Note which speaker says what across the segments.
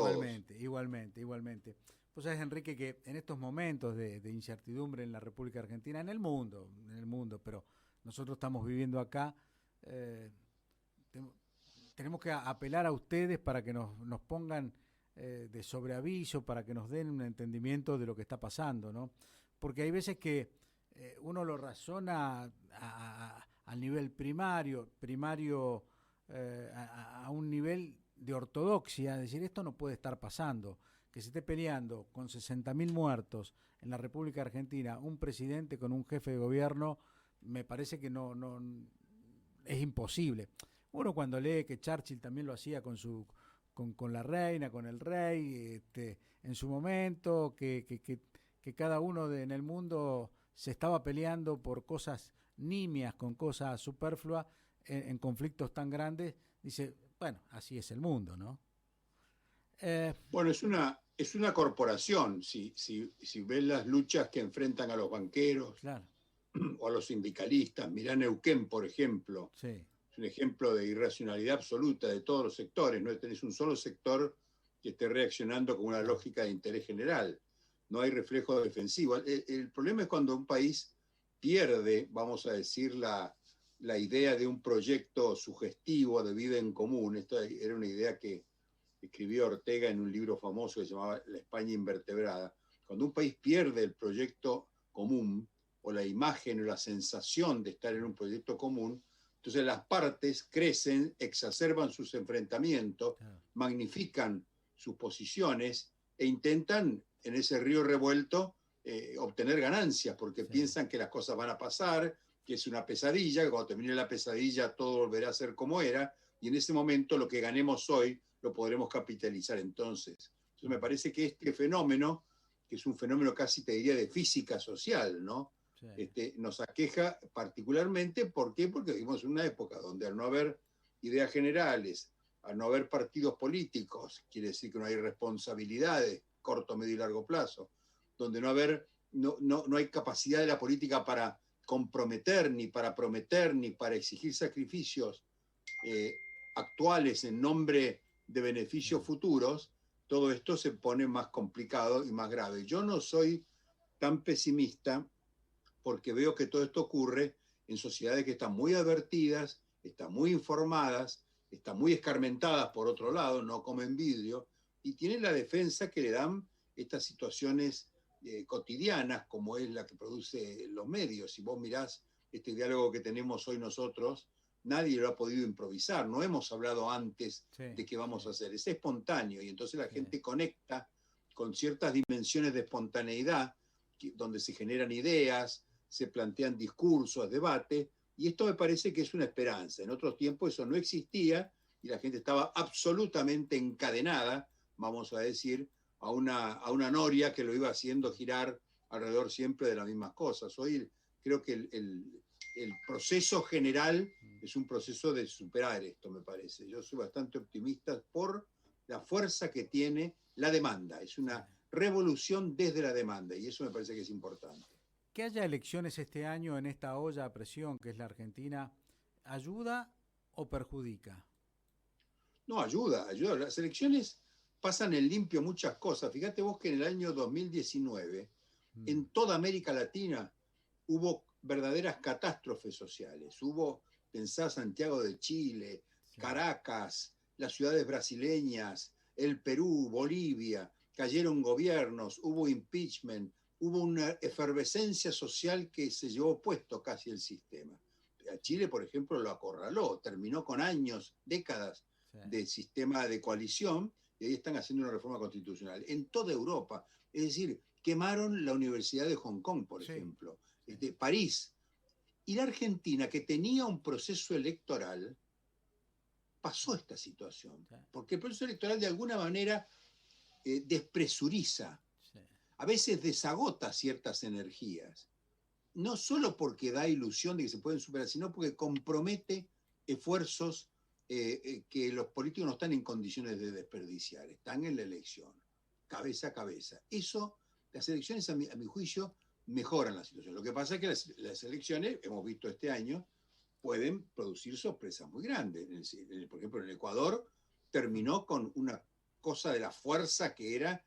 Speaker 1: todos.
Speaker 2: Igualmente. Pues sabes, Enrique, que en estos momentos de incertidumbre en la República Argentina, en el mundo, pero nosotros estamos viviendo acá, eh, te- tenemos que apelar a ustedes para que nos pongan de sobreaviso, para que nos den un entendimiento de lo que está pasando, ¿no? Porque hay veces que uno lo razona al nivel primario a un nivel de ortodoxia, es decir, esto no puede estar pasando, que se esté peleando con 60.000 muertos en la República Argentina, un presidente con un jefe de gobierno, me parece que no es imposible. Uno cuando lee que Churchill también lo hacía con la reina, con el rey, en su momento, que cada uno en el mundo se estaba peleando por cosas nimias, con cosas superfluas, en conflictos tan grandes, dice, bueno, así es el mundo, ¿no? Eh,
Speaker 1: Bueno, es una corporación. Si ves las luchas que enfrentan a los banqueros
Speaker 2: claro,
Speaker 1: o a los sindicalistas, mirá Neuquén, por ejemplo,
Speaker 2: sí,
Speaker 1: es un ejemplo de irracionalidad absoluta de todos los sectores. No tenés un solo sector que esté reaccionando con una
Speaker 2: claro,
Speaker 1: lógica de interés general. No hay reflejo defensivo. El problema es cuando un país pierde, vamos a decir, la idea de un proyecto sugestivo de vida en común. Esta era una idea que escribió Ortega en un libro famoso que se llamaba La España invertebrada. Cuando un país pierde el proyecto común o la imagen o la sensación de estar en un proyecto común, entonces las partes crecen, exacerban sus enfrentamientos,
Speaker 2: claro,
Speaker 1: magnifican sus posiciones e intentan en ese río revuelto obtener ganancias porque
Speaker 2: sí,
Speaker 1: piensan que las cosas van a pasar, que es una pesadilla, que cuando termine la pesadilla todo volverá a ser como era, y en ese momento lo que ganemos hoy lo podremos capitalizar entonces. Entonces me parece que este fenómeno, que es un fenómeno casi te diría de física social, ¿no?
Speaker 2: sí,
Speaker 1: Nos aqueja particularmente, ¿por qué? Porque vivimos en una época donde al no haber ideas generales, al no haber partidos políticos, quiere decir que no hay responsabilidades corto, medio y largo plazo, donde no hay capacidad de la política para comprometer, ni para prometer, ni para exigir sacrificios eh, actuales en nombre de
Speaker 2: sí,
Speaker 1: beneficios futuros, todo esto se pone más complicado y más grave. Yo no soy tan pesimista porque veo que todo esto ocurre en sociedades que están muy advertidas, están muy informadas, están muy escarmentadas por
Speaker 2: sí,
Speaker 1: otro lado, no comen vidrio, y tienen la defensa que le dan estas situaciones cotidianas como es la que produce los medios. Si vos mirás este diálogo que tenemos hoy nosotros, nadie lo ha podido improvisar, no hemos hablado antes
Speaker 2: sí,
Speaker 1: de qué
Speaker 2: sí,
Speaker 1: vamos a hacer, es espontáneo y entonces la
Speaker 2: sí,
Speaker 1: gente conecta con ciertas dimensiones de espontaneidad donde se generan ideas, se plantean discursos, debates, y esto me parece que es una esperanza. En otros tiempos eso no existía y la gente estaba absolutamente encadenada, vamos a decir, a una noria que lo iba haciendo girar alrededor siempre de las mismas cosas. Hoy creo que el proceso general es un proceso de superar esto, me parece. Yo soy bastante optimista por la fuerza que tiene la demanda. Es
Speaker 2: sí.
Speaker 1: una revolución desde la demanda y eso me parece que es importante.
Speaker 2: Que haya elecciones este año en esta olla a presión que es la Argentina, ¿ayuda o perjudica?
Speaker 1: No, ayuda, ayuda. Las elecciones pasan en limpio muchas cosas. Fíjate vos que en el año 2019,
Speaker 2: Mm,
Speaker 1: en toda América Latina, hubo verdaderas catástrofes sociales. Hubo, pensá, Santiago de Chile,
Speaker 2: sí,
Speaker 1: Caracas, las ciudades brasileñas, el Perú, Bolivia, cayeron gobiernos, hubo impeachment, hubo una efervescencia social que se llevó puesto casi el sistema. A Chile, por ejemplo, lo acorraló, terminó con años, décadas
Speaker 2: sí,
Speaker 1: de sistema de coalición y ahí están haciendo una reforma constitucional. En toda Europa, es decir, quemaron la Universidad de Hong Kong, por
Speaker 2: sí,
Speaker 1: ejemplo,
Speaker 2: sí,
Speaker 1: París. Y la Argentina, que tenía un proceso electoral, pasó esta situación,
Speaker 2: sí,
Speaker 1: porque el proceso electoral de alguna manera despresuriza,
Speaker 2: sí,
Speaker 1: a veces desagota ciertas energías, no solo porque da ilusión de que se pueden superar, sino porque compromete esfuerzos que los políticos no están en condiciones de desperdiciar, están en la elección, cabeza a cabeza. Eso, las elecciones, a mi juicio, mejoran la situación. Lo que pasa es que las elecciones, hemos visto este año, pueden producir sorpresas muy grandes. Por ejemplo, en el Ecuador
Speaker 2: mm,
Speaker 1: terminó con una cosa de la fuerza que era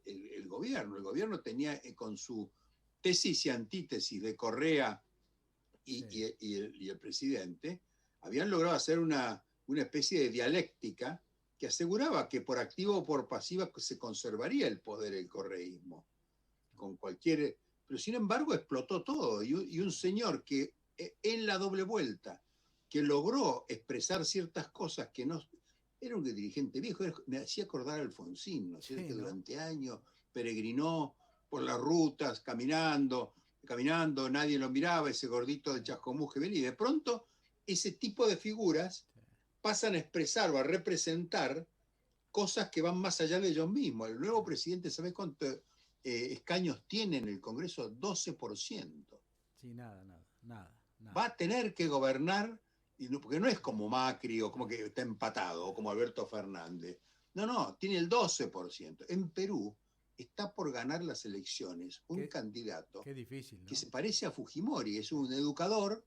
Speaker 1: el gobierno. El gobierno tenía con su tesis y antítesis de Correa y el presidente, habían logrado hacer una especie de dialéctica que aseguraba que por activa o por pasiva se conservaría el poder del correísmo. Con cualquier... Pero sin embargo explotó todo. Y un señor que en la doble vuelta, que logró expresar ciertas cosas que no... Era un dirigente viejo, me hacía acordar a Alfonsín, ¿no es cierto? Que durante años peregrinó por las rutas, caminando, nadie lo miraba, ese gordito de Chascomús que venía. Y de pronto, ese tipo de figuras pasan a expresar o a representar cosas que van más allá de ellos mismos. El nuevo presidente, ¿sabes cuánto escaños tiene en el Congreso? 12%.
Speaker 2: Sí, nada.
Speaker 1: Va a tener que gobernar, porque no es como Macri o como que está empatado, o como Alberto Fernández. No, tiene el 12%. En Perú está por ganar las elecciones un candidato
Speaker 2: qué difícil, ¿no?
Speaker 1: Que se parece a Fujimori, es un educador.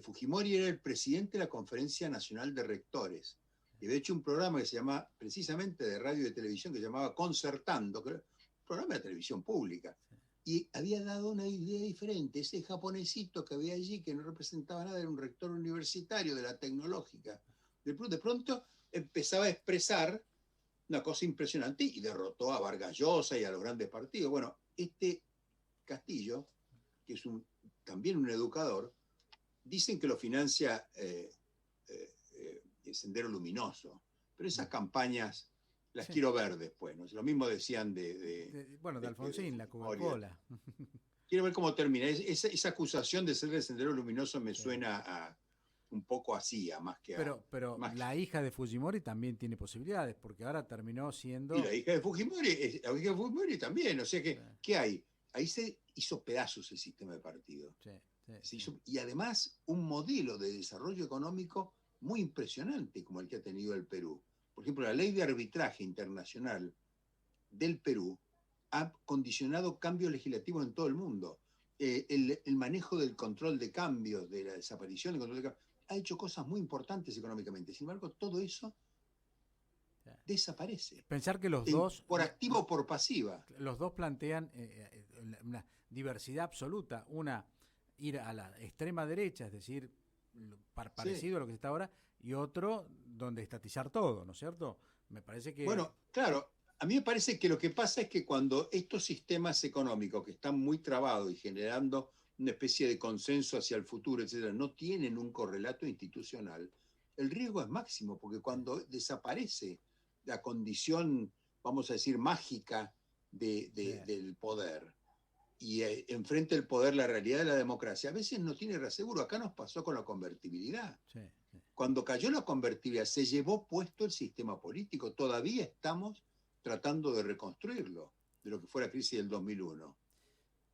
Speaker 1: Fujimori era el presidente de la Conferencia Nacional de Rectores. Y había hecho un programa que se llama, precisamente de radio y de televisión, que se llamaba Concertando, que era un programa de televisión pública. Y había dado una idea diferente. Ese japonesito que había allí, que no representaba nada, era un rector universitario de la tecnológica. De pronto empezaba a expresar una cosa impresionante y derrotó a Vargas Llosa y a los grandes partidos. Bueno, este Castillo, que es también un educador, dicen que lo financia el Sendero Luminoso, pero esas campañas las quiero ver después, ¿no? Lo mismo decían de
Speaker 2: Alfonsín, la Coca-Cola.
Speaker 1: Quiero ver cómo termina. Esa acusación de ser del Sendero Luminoso me suena un poco así, más que
Speaker 2: pero
Speaker 1: más
Speaker 2: la hija de Fujimori también tiene posibilidades, porque ahora terminó siendo...
Speaker 1: Y la hija de Fujimori también, o sea que, ¿qué hay? Ahí se hizo pedazos el sistema de partido. Y además un modelo de desarrollo económico muy impresionante como el que ha tenido el Perú. Por ejemplo, la ley de arbitraje internacional del Perú ha condicionado cambios legislativos en todo el mundo. El manejo del control de cambios, de la desaparición del control de cambios, ha hecho cosas muy importantes económicamente. Sin embargo, todo eso desaparece.
Speaker 2: Pensar que los dos...
Speaker 1: Por activa o por pasiva.
Speaker 2: Los dos plantean una diversidad absoluta. Una, ir a la extrema derecha, es decir, parecido a lo que está ahora, y otro, donde estatizar todo, ¿no es cierto? Me parece que...
Speaker 1: Bueno, claro, a mí me parece que lo que pasa es que cuando estos sistemas económicos que están muy trabados y generando una especie de consenso hacia el futuro, etcétera, no tienen un correlato institucional, el riesgo es máximo, porque cuando desaparece la condición, vamos a decir, mágica del poder, y enfrente del poder la realidad de la democracia, a veces no tiene reaseguro. Acá nos pasó con la convertibilidad. Cuando cayó la convertibilidad, se llevó puesto el sistema político. Todavía estamos tratando de reconstruirlo, de lo que fue la crisis del 2001.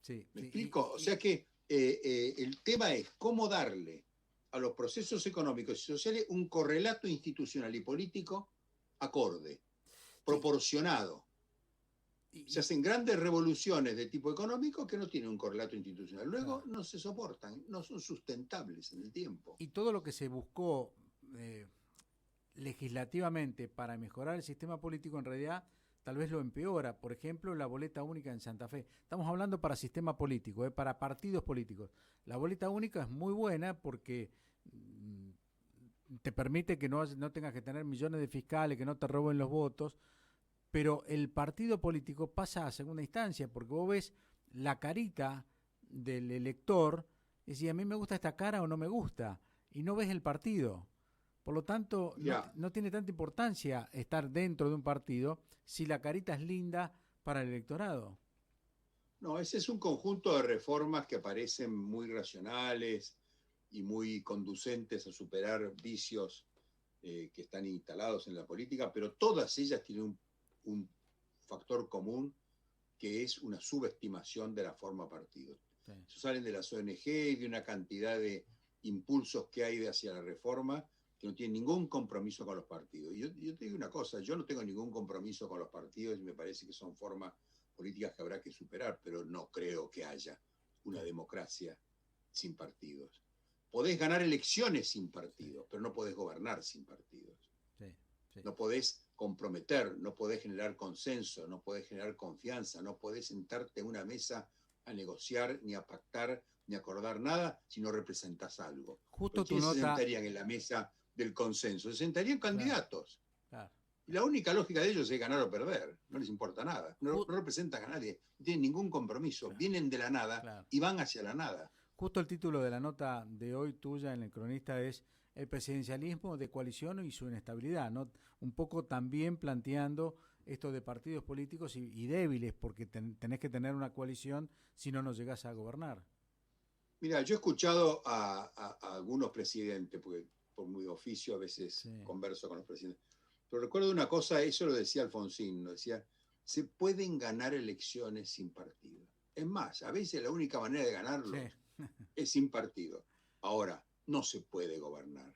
Speaker 1: ¿Me explico? O sea que el tema es cómo darle a los procesos económicos y sociales un correlato institucional y político acorde, proporcionado. Se hacen grandes revoluciones de tipo económico que no tienen un correlato institucional. Luego no se soportan, no son sustentables en el tiempo.
Speaker 2: Y todo lo que se buscó legislativamente para mejorar el sistema político en realidad tal vez lo empeora. Por ejemplo, la boleta única en Santa Fe. Estamos hablando para sistema político, para partidos políticos. La boleta única es muy buena porque te permite que no tengas que tener millones de fiscales, que no te roben los votos, pero el partido político pasa a segunda instancia, porque vos ves la carita del elector y si a mí me gusta esta cara o no me gusta, y no ves el partido. Por lo tanto, no tiene tanta importancia estar dentro de un partido si la carita es linda para el electorado.
Speaker 1: No, ese es un conjunto de reformas que parecen muy racionales y muy conducentes a superar vicios que están instalados en la política, pero todas ellas tienen un factor común que es una subestimación de la forma partido. Eso salen de las ONG y de una cantidad de impulsos que hay hacia la reforma que no tienen ningún compromiso con los partidos. Y yo te digo una cosa, yo no tengo ningún compromiso con los partidos y me parece que son formas políticas que habrá que superar, pero no creo que haya una democracia sin partidos. Podés ganar elecciones sin partidos, pero no podés gobernar sin partidos.
Speaker 2: sí.
Speaker 1: No podés comprometer, no podés generar consenso, no podés generar confianza, no podés sentarte en una mesa a negociar, ni a pactar, ni a acordar nada si no representás algo.
Speaker 2: Justo
Speaker 1: ¿Pero
Speaker 2: tu
Speaker 1: quiénes se
Speaker 2: nota,
Speaker 1: sentarían en la mesa del consenso? Se sentarían
Speaker 2: claro,
Speaker 1: candidatos.
Speaker 2: claro.
Speaker 1: Y la única lógica de ellos es ganar o perder. No les importa nada. No,
Speaker 2: Ju-
Speaker 1: no representan a nadie. No tienen ningún compromiso.
Speaker 2: claro,
Speaker 1: Vienen de la nada
Speaker 2: claro.
Speaker 1: y van hacia la nada.
Speaker 2: Justo el título de la nota de hoy tuya en El Cronista es El presidencialismo de coalición y su inestabilidad, ¿no? Un poco también planteando esto de partidos políticos y débiles, porque tenés que tener una coalición si no llegás a gobernar.
Speaker 1: Mira, yo he escuchado a algunos presidentes, porque por mi oficio a veces
Speaker 2: Sí,
Speaker 1: converso con los presidentes, pero recuerdo una cosa, eso lo decía Alfonsín, lo decía, se pueden ganar elecciones sin partido. Es más, a veces la única manera de
Speaker 2: sí,
Speaker 1: ganarlos es sin partido. Ahora, no se puede gobernar.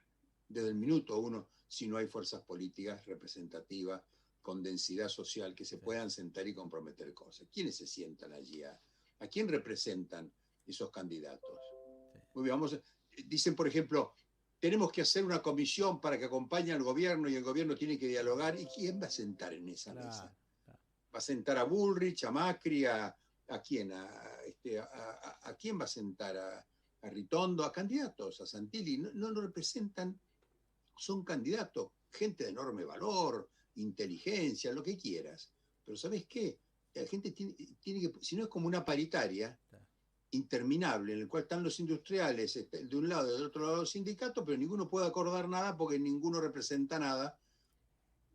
Speaker 1: Desde el minuto uno, si no hay fuerzas políticas representativas, con densidad social, que se
Speaker 2: sí,
Speaker 1: puedan sentar y comprometer cosas. ¿Quiénes se sientan allí? ¿A quién representan esos candidatos?
Speaker 2: sí,
Speaker 1: Muy bien, dicen, por ejemplo, tenemos que hacer una comisión para que acompañe al gobierno y el gobierno tiene que dialogar. ¿Y quién va a sentar en esa
Speaker 2: claro,
Speaker 1: mesa?
Speaker 2: claro.
Speaker 1: ¿Va a sentar a Bullrich, a Macri, a quién? ¿A quién va a sentar? ¿A Ritondo? ¿A candidatos? ¿A Santilli? No, no lo representan, son candidatos, gente de enorme valor, inteligencia, lo que quieras. Pero ¿sabes qué? La gente tiene que, si no es como una paritaria,
Speaker 2: Claro.
Speaker 1: interminable, en el cual están los industriales de un lado y del otro lado los sindicatos, pero ninguno puede acordar nada porque ninguno representa nada,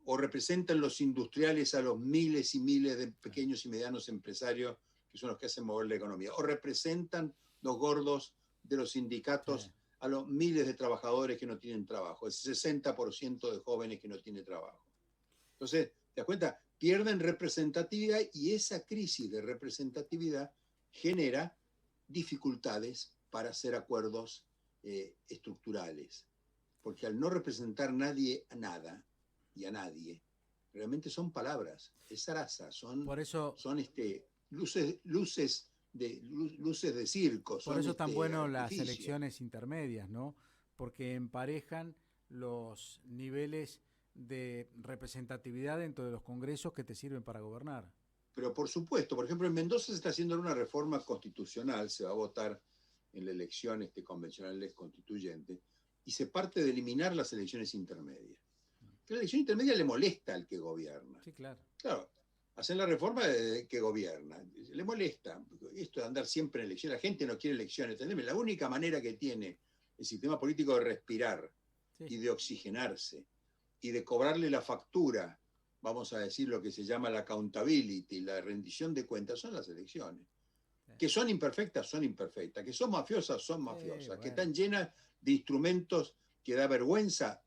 Speaker 1: o representan los industriales a los miles y miles de pequeños y medianos empresarios que son los que hacen mover la economía, o representan los gordos de los
Speaker 2: Sí,
Speaker 1: sindicatos a los miles de trabajadores que no tienen trabajo, el 60% de jóvenes que no tienen trabajo. Entonces, ¿te das cuenta? Pierden representatividad y esa crisis de representatividad genera dificultades para hacer acuerdos estructurales. Porque al no representar nadie a nada y a nadie, realmente son palabras, es zaraza,
Speaker 2: por eso,
Speaker 1: son luces de circo,
Speaker 2: por
Speaker 1: son
Speaker 2: eso tan bueno las
Speaker 1: artificios.
Speaker 2: elecciones intermedias, ¿no? Porque emparejan los niveles de representatividad dentro de los congresos que te sirven para gobernar.
Speaker 1: Pero por supuesto, por ejemplo, en Mendoza se está haciendo una reforma constitucional, se va a votar en la elección convencional constituyente, y se parte de eliminar las elecciones intermedias. Que la elección intermedia le molesta al que gobierna.
Speaker 2: Sí, claro.
Speaker 1: Claro, hacen la reforma de que gobierna. Le molesta esto de andar siempre en elecciones. La gente no quiere elecciones. ¿Entendés? La única manera que tiene el sistema político de respirar
Speaker 2: Sí,
Speaker 1: y de oxigenarse y de cobrarle la factura, vamos a decir lo que se llama la accountability, la rendición de cuentas, son las elecciones.
Speaker 2: sí.
Speaker 1: Que son imperfectas, que son mafiosas, que
Speaker 2: Bueno.
Speaker 1: están llenas de instrumentos que da vergüenza,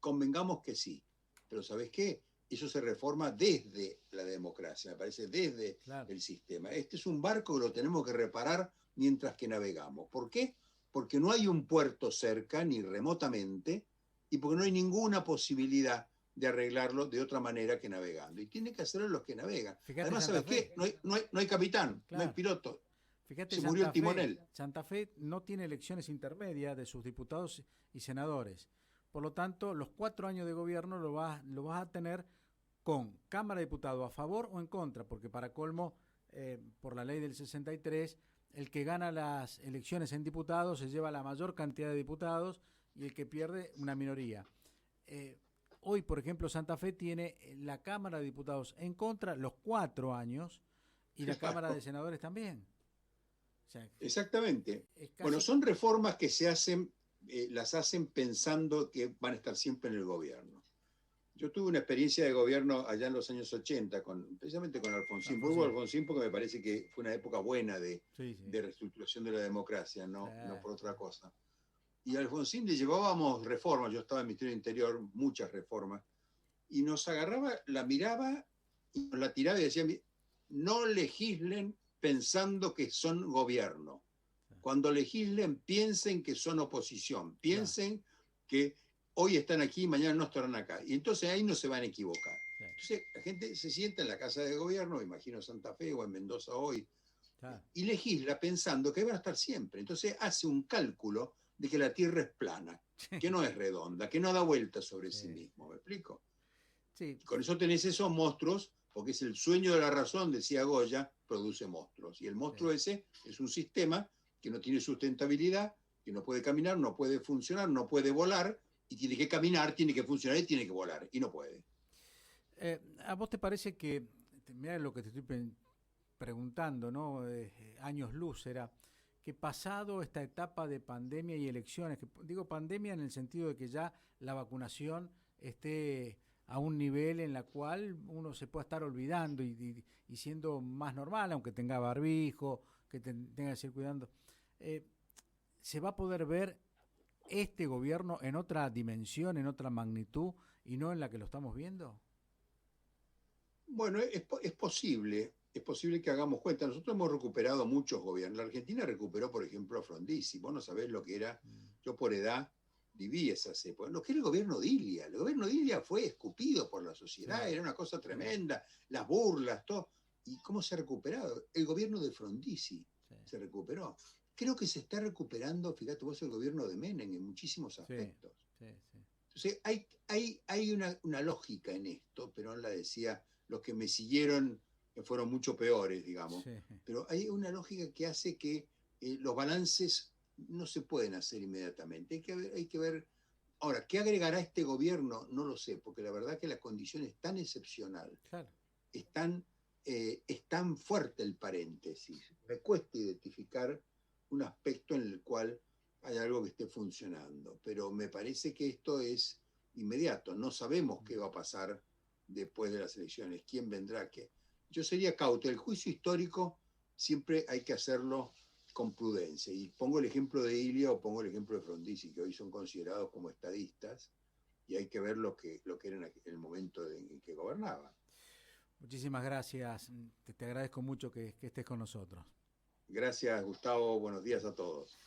Speaker 1: convengamos que sí. Pero ¿sabes qué? Eso se reforma desde la democracia, me parece, desde
Speaker 2: Claro.
Speaker 1: el sistema. Este es un barco que lo tenemos que reparar mientras que navegamos. ¿Por qué? Porque no hay un puerto cerca, ni remotamente, y porque no hay ninguna posibilidad de arreglarlo de otra manera que navegando. Y tiene que hacerlo los que navegan.
Speaker 2: Fíjate
Speaker 1: Además,
Speaker 2: Santa
Speaker 1: ¿sabes
Speaker 2: Fe.
Speaker 1: qué? No hay capitán, no hay
Speaker 2: Claro.
Speaker 1: piloto.
Speaker 2: Fíjate
Speaker 1: Se murió el
Speaker 2: Santa Fe.
Speaker 1: timonel.
Speaker 2: Santa Fe no tiene elecciones intermedias de sus diputados y senadores. Por lo tanto, los 4 años de gobierno lo vas a tener con Cámara de Diputados a favor o en contra, porque para colmo, por la ley del 63, el que gana las elecciones en diputados se lleva la mayor cantidad de diputados y el que pierde una minoría. Hoy, por ejemplo, Santa Fe tiene la Cámara de Diputados en contra los 4 años y la Cámara de Senadores también. O sea,
Speaker 1: Exactamente.
Speaker 2: es
Speaker 1: Bueno,
Speaker 2: casi...
Speaker 1: son reformas que se hacen, las hacen pensando que van a estar siempre en el gobierno. Yo tuve una experiencia de gobierno allá en los años 80, precisamente con Alfonsín. Vuelvo a
Speaker 2: Alfonsín.
Speaker 1: Alfonsín porque me parece que fue una época buena
Speaker 2: Sí, sí.
Speaker 1: de reestructuración de la democracia,
Speaker 2: Sí,
Speaker 1: no por otra
Speaker 2: sí.
Speaker 1: cosa. Y a Alfonsín le llevábamos reformas, yo estaba en el Ministerio del Interior, muchas reformas, y nos agarraba, la miraba y nos la tiraba y decía, no legislen pensando que son gobierno. Cuando legislen, piensen que son oposición,
Speaker 2: Claro,
Speaker 1: piensen que hoy están aquí y mañana no estarán acá. Y entonces ahí no se van a equivocar.
Speaker 2: sí,
Speaker 1: Entonces la gente se sienta en la casa de gobierno, imagino Santa Fe o en Mendoza hoy,
Speaker 2: claro.
Speaker 1: y legisla pensando que van a estar siempre. Entonces hace un cálculo de que la Tierra es plana,
Speaker 2: Sí,
Speaker 1: que no es redonda, que no da vuelta sobre sí
Speaker 2: sí,
Speaker 1: mismo. ¿Me explico?
Speaker 2: sí,
Speaker 1: Y con eso tenés esos monstruos, porque es el sueño de la razón, decía Goya, produce monstruos. Y el monstruo
Speaker 2: sí.
Speaker 1: ese es un sistema que no tiene sustentabilidad, que no puede caminar, no puede funcionar, no puede volar, y tiene que caminar, tiene que funcionar y tiene que volar, y no puede.
Speaker 2: ¿A vos te parece que, mira lo que te estoy preguntando, ¿no? Años luz era que pasado esta etapa de pandemia y elecciones, que digo pandemia en el sentido de que ya la vacunación esté a un nivel en la cual uno se pueda estar olvidando y siendo más normal, aunque tenga barbijo, que tenga que seguir cuidando, eh, se va a poder ver este gobierno en otra dimensión, en otra magnitud y no en la que lo estamos viendo.
Speaker 1: Bueno, es posible que hagamos cuenta. Nosotros hemos recuperado muchos gobiernos. La Argentina recuperó, por ejemplo, a Frondizi. Vos no sabés lo que era,
Speaker 2: Mm,
Speaker 1: yo por edad viví esas épocas. Lo que era el gobierno de Ilia. El gobierno de Ilia fue escupido por la
Speaker 2: sí,
Speaker 1: sociedad, era una cosa
Speaker 2: sí,
Speaker 1: tremenda, las burlas, todo. ¿Y cómo se ha recuperado? El gobierno de Frondizi
Speaker 2: sí,
Speaker 1: se recuperó. Creo que se está recuperando, fíjate vos, el gobierno de Menem en muchísimos
Speaker 2: sí,
Speaker 1: aspectos.
Speaker 2: sí, sí.
Speaker 1: Entonces, hay una lógica en esto, Perón la decía, los que me siguieron fueron mucho peores, digamos,
Speaker 2: Sí.
Speaker 1: pero hay una lógica que hace que los balances no se pueden hacer inmediatamente. Hay que ver, ahora, ¿qué agregará este gobierno? No lo sé, porque la verdad que la condición es tan excepcional,
Speaker 2: Claro.
Speaker 1: es tan fuerte el paréntesis, me cuesta identificar un aspecto en el cual hay algo que esté funcionando, pero me parece que esto es inmediato, no sabemos qué va a pasar después de las elecciones, quién vendrá, qué. Yo sería cauto, el juicio histórico siempre hay que hacerlo con prudencia, y pongo el ejemplo de Ilia o pongo el ejemplo de Frondizi, que hoy son considerados como estadistas, y hay que ver lo que era en el momento en que gobernaban.
Speaker 2: Muchísimas gracias. Te agradezco mucho que estés con nosotros.
Speaker 1: Gracias, Gustavo. Buenos días a todos.